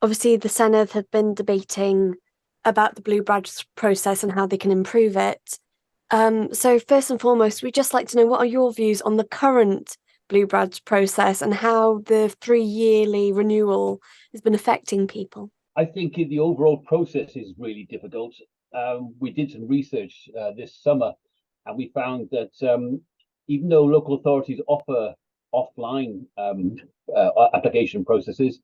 Obviously, the Senedd have been debating about the Blue Badge process and how they can improve it. So first and foremost, we'd just like to know what are your views on the current Blue Badge process and how the 3 yearly renewal has been affecting people. I think the overall process is really difficult. We did some research this summer, and we found that even though local authorities offer offline application processes,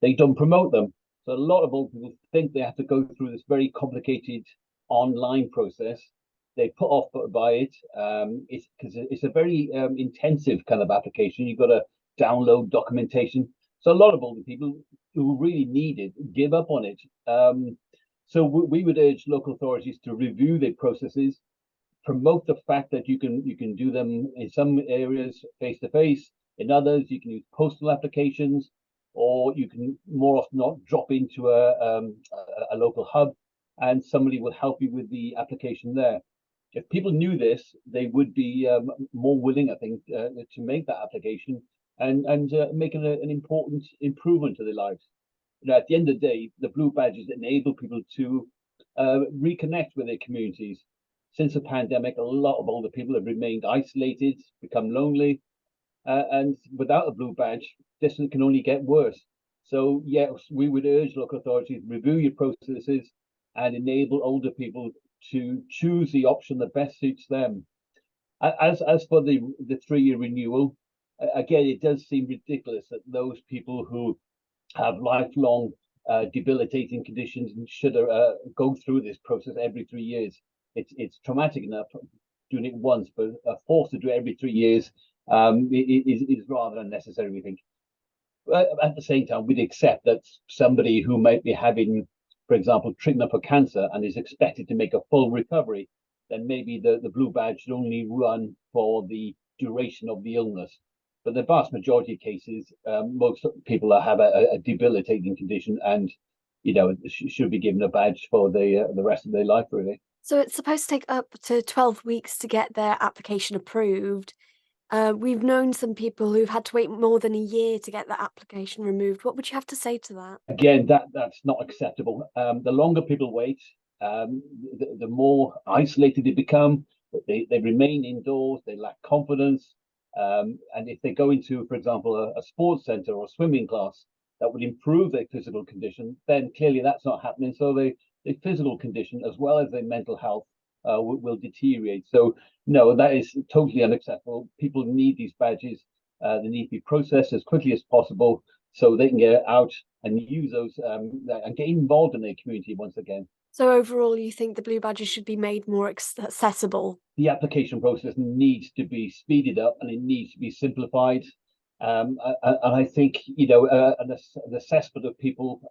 they don't promote them. So a lot of old people think they have to go through this very complicated online process. They put off by it. It's because it's a very intensive kind of application. You've got to download documentation. So a lot of older people who really need it give up on it. So we would urge local authorities to review their processes, promote the fact that you can do them in some areas face to face, in others you can use postal applications, or you can more often not drop into a local hub, and somebody will help you with the application there. If people knew this, they would be more willing, I think, to make that application and making an important improvement to their lives. At the end of the day, the blue badges enable people to reconnect with their communities. Since the pandemic, a lot of older people have remained isolated, become lonely, and without a blue badge, this can only get worse. So yes, we would urge local authorities to review your processes and enable older people to choose the option that best suits them. As for the 3 year renewal, again, it does seem ridiculous that those people who have lifelong debilitating conditions and should go through this process every 3 years. It's traumatic enough doing it once, but forced to do it every 3 years is rather unnecessary, we think. At the same time, we'd accept that somebody who might be having, for example, treatment for cancer and is expected to make a full recovery, then maybe the blue badge should only run for the duration of the illness. But the vast majority of cases, most people have a debilitating condition, and should be given a badge for the rest of their life, really. So it's supposed to take up to 12 weeks to get their application approved. We've known some people who've had to wait more than a year to get their application removed. What would you have to say to that? Again, that's not acceptable. The longer people wait, the more isolated they become. They remain indoors. They lack confidence. And if they go into, for example, a sports center or a swimming class that would improve their physical condition, then clearly that's not happening. So the physical condition as well as their mental health will deteriorate. So no, that is totally unacceptable. People need these badges. They need to be processed as quickly as possible so they can get out and use those and get involved in their community once again. So overall, you think the blue badges should be made more accessible? The application process needs to be speeded up and it needs to be simplified. And I think an assessment of people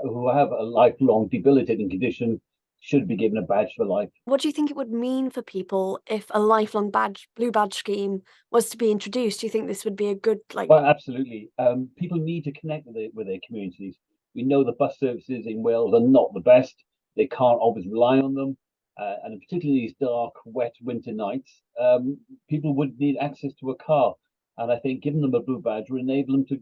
who have a lifelong debilitating condition should be given a badge for life. What do you think it would mean for people if a lifelong blue badge scheme was to be introduced? Do you think this would be a good, like, Well, absolutely. People need to connect with their communities. We know the bus services in Wales are not the best. They can't always rely on them. And particularly these dark, wet winter nights, people would need access to a car. And I think giving them a blue badge will enable them to,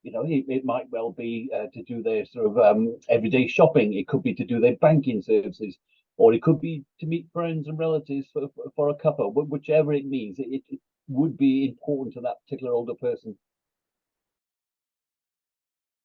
it might well be to do their sort of everyday shopping. It could be to do their banking services, or it could be to meet friends and relatives for a cuppa, whichever it means. It would be important to that particular older person.